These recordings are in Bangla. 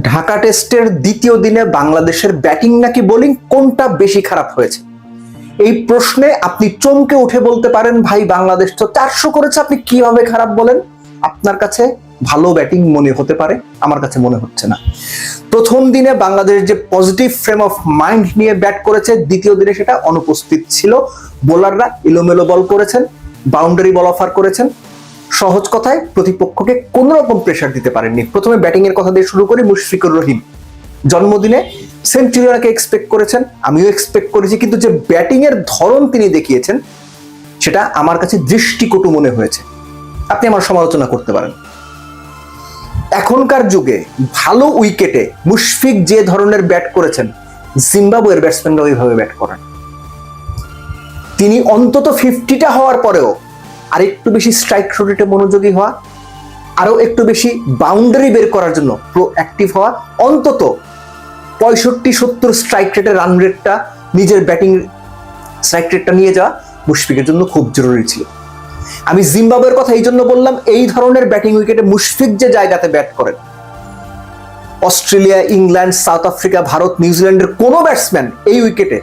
ঢাকা টেস্টের দ্বিতীয় দিনে বাংলাদেশের ব্যাটিং নাকি বোলিং কোনটা বেশি খারাপ হয়েছে? এই প্রশ্নে আপনি চমকে উঠে বলতে পারেন, ভাই বাংলাদেশ তো 400 করেছে, আপনি কিভাবে খারাপ বলেন? আপনার কাছে ভালো ব্যাটিং মনে হতে পারে, আমার কাছে মনে হচ্ছে না। প্রথম দিনে বাংলাদেশ যে পজিটিভ ফ্রেম অফ মাইন্ড নিয়ে ব্যাট করেছে, দ্বিতীয় দিনে সেটা অনুপস্থিত ছিল। বোলাররা এলোমেলো বল করেছেন, বাউন্ডারি বল অফার করেছেন। সহজ কথায় প্রতিপক্ষকে কোনো রকম প্রেসার দিতে পারেননি। প্রথমে ব্যাটিং এর কথা দিয়ে শুরু করি। মুশফিকুর রহিম জন্মদিনে সেঞ্চুরিয়ানকে এক্সপেক্ট করেছেন, আমিও এক্সপেক্ট করেছি, কিন্তু যে ব্যাটিং এর ধরন তিনি দেখিয়েছেন সেটা আমার কাছে দৃষ্টিকটু মনে হয়েছে। আপনি আমার সমালোচনা করতে পারেন। এখনকার যুগে ভালো উইকেটে মুশফিক যে ধরনের ব্যাট করেছেন, জিম্বাবুয়ের ব্যাটসম্যানরা ওইভাবে ব্যাট করেন। তিনি অন্তত 50টা হওয়ার পরেও আরেকটু বেশি স্ট্রাইক রোটেটে মনোযোগী হওয়া, আরো একটু বেশি বাউন্ডারি বের করার জন্য প্রোঅ্যাক্টিভ হওয়া, অন্তত 65-70 স্ট্রাইক রেটের রান রেটটা, নিজের ব্যাটিং স্ট্রাইক রেটটা নিয়ে যাওয়া মুশফিকের জন্য খুব জরুরি ছিল। আমি জিম্বাবুয়ের কথা এই জন্য বললাম, এই ধরনের ব্যাটিং উইকেটে মুশফিক যে জায়গাতে ব্যাট করেন, Australia, England, south Africa, Bharat, নিউজিল্যান্ডের কোনো ব্যাটসম্যান এই উইকেটে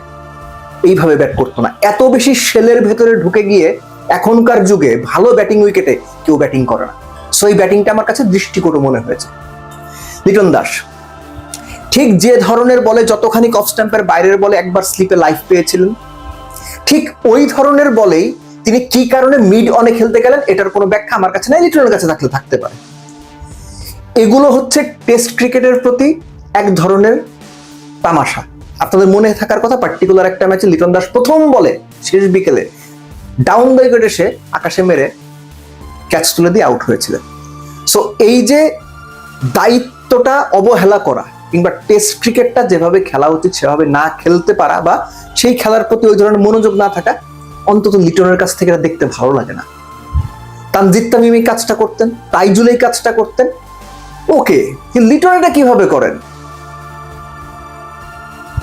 এইভাবে ব্যাট করতো না। এত বেশি শেলের ভেতরে ঢুকে গিয়ে এখনকার যুগে ভালো ব্যাটিং উইকেটে কেউ ব্যাটিং করে না। সো এই ব্যাটিংটা আমার কাছে দৃষ্টিকটু মনে হয়েছে। লিটন দাস ঠিক যে ধরনের বলে, যতখানি অফ স্ট্যাম্পের বাইরের বলে একবার স্লিপে লাইফ পেয়েছিলেন, ঠিক ওই ধরনের বলেই তিনি কি কারণে মিড অনে খেলতে গেলেন, এটার কোনো ব্যাখ্যা আমার কাছে নাই, লিটনের কাছে থাকতে পারে। এগুলো হচ্ছে টেস্ট ক্রিকেটের প্রতি এক ধরনের তামাশা। আপনাদের মনে থাকার কথা, পার্টিকুলার একটা ম্যাচে লিটন দাস প্রথম বলে শেষ বিকেলে ডাউন দ্য উইকেট এসে আকাশে মেরে ক্যাচ তুলে দিয়ে আউট হয়েছিলেন। সো এই যে দায়িত্বটা অবহেলা করা, কিংবা টেস্ট ক্রিকেটটা যেভাবে খেলা উচিত সেভাবে না খেলতে পারা, বা সেই খেলার প্রতি ওই ধরনের মনোযোগ না থাকা, অন্তত লিটনের কাছ থেকে দেখতে ভালো লাগে না। তানজিদ তামিম এই কাজটা করতেন, তাইজুল এই কাজটা করতেন, ওকে, লিটন এটা কিভাবে করেন?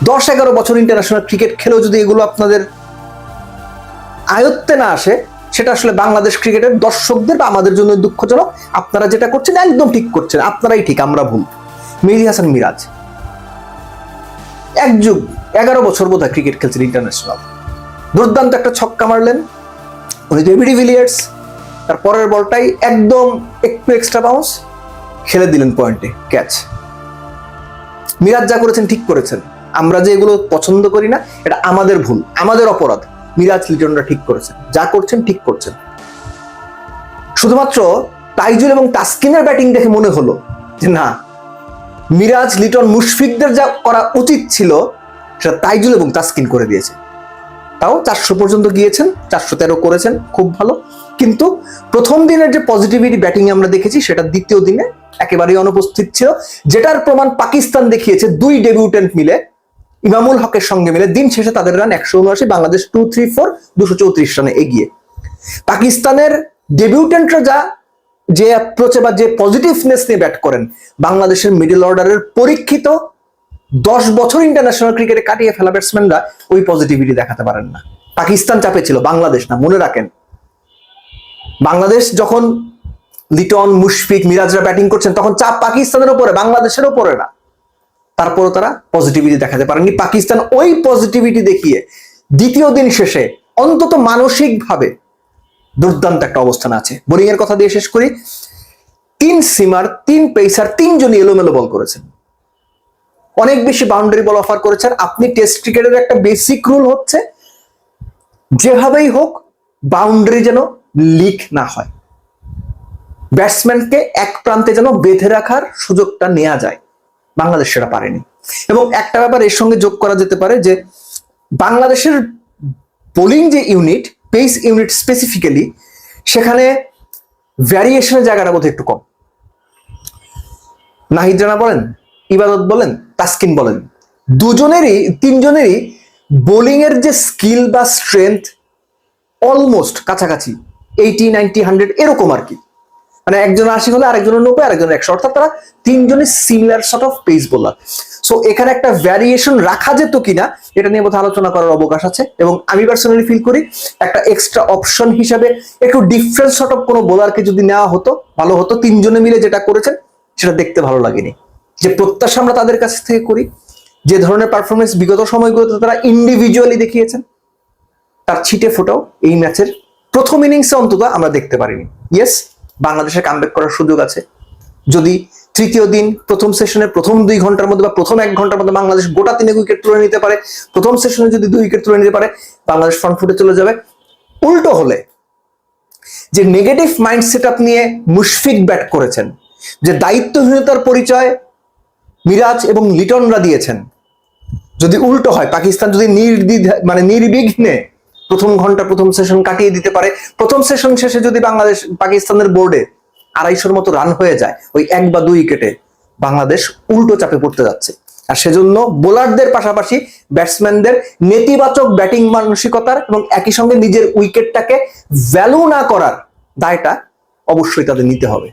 10-11 বছর ইন্টারন্যাশনাল ক্রিকেট খেলেও যদি এগুলো আপনাদের আয়ত্তে না আসে, সেটা আসলে বাংলাদেশ ক্রিকেটের দর্শকদের বা আমাদের জন্য দুঃখজনক। আপনারা যেটা করছেন একদম ঠিক করছেন, আপনারাই ঠিক, আমরা ভুল। মেহেদী হাসান মিরাজ এক যুগ 11 বছর বোধহয় ক্রিকেট খেলছেন ইন্টারন্যাশনাল, দুর্দান্ত একটা ছক্কা মারলেন, উনি তো এবিডি ভিলিয়ার্স, তার পরের বলটাই একদম একটু এক্সট্রা বাউন্স, খেলে দিলেন পয়েন্টে ক্যাচ। মিরাজ যা করেছেন ঠিক করেছেন। আমরা যে এগুলো পছন্দ করি না, এটা আমাদের ভুল, আমাদের অপরাধ। মিরাজ, লিটনরা ঠিক করেছেন, যা করছেন ঠিক করছেন। শুধুমাত্র তাইজুল এবং তাসকিনের ব্যাটিং দেখে মনে হলো যে না, মিরাজ, লিটন, মুশফিকদের যা করা উচিত ছিল সেটা তাইজুল এবং তাসকিন করে দিয়েছে। তাও 400 পর্যন্ত গিয়েছেন, 413 করেছেন, খুব ভালো। কিন্তু প্রথম দিনের যে পজিটিভিটি ব্যাটিং আমরা দেখেছি, সেটা দ্বিতীয় দিনে একেবারেই অনুপস্থিত ছিল, যেটার প্রমাণ পাকিস্তান দেখিয়েছে। 2 ডেবিউটেন্ট মিলে, ইমামুল হকের সঙ্গে মিলে দিন শেষে তাদের রান 179, বাংলাদেশ 234, 234 রানে এগিয়ে। পাকিস্তানের ডেবিউটেন্টরা যে অ্যাপ্রোচে বা যে পজিটিভনেস নিয়ে ব্যাট করেন, বাংলাদেশের মিডল অর্ডারের পরীক্ষিত 10 বছর ইন্টারন্যাশনাল ক্রিকেটে কাটিয়ে ফেলা ব্যাটসম্যানরা ওই পজিটিভিটি দেখাতে পারেন না। পাকিস্তান চাপে ছিল, বাংলাদেশ না, মনে রাখেন। বাংলাদেশ যখন লিটন, মুশফিক, মিরাজরা ব্যাটিং করছেন, তখন চাপ পাকিস্তানের উপরে, বাংলাদেশের উপরে না। তারপরও তারা পজিটিভিটি দেখাতে পারেননি। পাকিস্তান ওই পজিটিভিটি দেখিয়ে দ্বিতীয় দিন শেষে অন্তত মানসিকভাবে দুর্দান্ত একটা অবস্থান আছে। বোলিং এর কথা দিয়ে শেষ করি। 3 সিমার, 3 পেসার, 3 জনই এলোমেলো বল করেছেন, অনেক বেশি বাউন্ডারি বল অফার করেছেন। আপনি টেস্ট ক্রিকেটের একটা বেসিক রুল হচ্ছে, যেভাবেই হোক বাউন্ডারি যেন লিক না হয়, ব্যাটসম্যানকে এক প্রান্তে যেন বেঁধে রাখার সুযোগটা নেওয়া যায়। বাংলাদেশ সেটা পারেনি। এবং একটা ব্যাপার এর সঙ্গে যোগ করা যেতে পারে যে বাংলাদেশের বোলিং যে ইউনিট, পেস ইউনিট স্পেসিফিক্যালি, সেখানে ভ্যারিয়েশনের জায়গাটা বোধহয় একটু কম। নাহিদ রানা বলেন, ইবাদত বলেন, তাসকিন বলেন, 3জনেরই বোলিং এর যে স্কিল বা স্ট্রেংথ অলমোস্ট কাছাকাছি, 80, 90, 100 এরকম আর কি। মানে একজন 80 হলে আরেকজনের 90, আরেকজনের 100, অর্থাৎ তারা 3জনই similar sort of pace bowler. So এখানে একটা ভ্যারিয়েশন রাখা যেত কিনা, এটা নিয়ে বোধহয় আলোচনা করার অবকাশ আছে। এবং আমি পার্সোনালি ফিল করি একটা এক্সট্রা অপশন হিসাবে একটু ডিফারেন্ট সর্ট অফ কোনো বোলারকে যদি নেওয়া হতো ভালো হতো। 3জনে মিলে যেটা করেছেন সেটা দেখতে ভালো লাগেনি। যে প্রত্যাশা আমরা তাদের কাছ থেকে করি, যে ধরনের পারফরমেন্স বিগত সময়গুলোতে তারা ইন্ডিভিজুয়ালি দেখিয়েছেন, তার ছিটে ফোটাও এই ম্যাচের প্রথম ইনিংসে অন্তত আমরা দেখতে পারিনি। ইয়েস, বাংলাদেশের কামব্যাক করার সুযোগ আছে। যদি তৃতীয় দিন প্রথম সেশনের প্রথম 2 ঘন্টার মধ্যে বা প্রথম 1 ঘন্টার মধ্যে বাংলাদেশ গোটা 3 উইকেট তুলে নিতে পারে, প্রথম সেশনে যদি 2 উইকেট তুলে নিতে পারে, বাংলাদেশ ফ্রন্ট ফুটে চলে যাবে। উল্টো হলে যে নেগেটিভ মাইন্ডসেট আপ নিয়ে মুশফিক ব্যাট করেছেন, যে দায়িত্বহীনতার পরিচয় মিরাজ এবং লিটনরা দিয়েছেন, যদি উল্টো হয়, পাকিস্তান যদি নির্বিঘ্নে প্রথম ঘন্টা প্রথম সেশন কাটিয়ে দিতে পারে, প্রথম সেশন শেষে যদি বাংলাদেশ পাকিস্তানের বোর্ডে 250 মতো রান হয়ে যায় ওই 1 বা 2 উইকেটে, বাংলাদেশ উল্টো চাপে পড়তে যাচ্ছে। আর সেজন্য বোলারদের পাশাপাশি ব্যাটসম্যানদের নেতিবাচক ব্যাটিং মানসিকতার এবং একই সঙ্গে নিজের উইকেটটাকে ভ্যালু না করার দায়টা অবশ্যই তাদের নিতে হবে।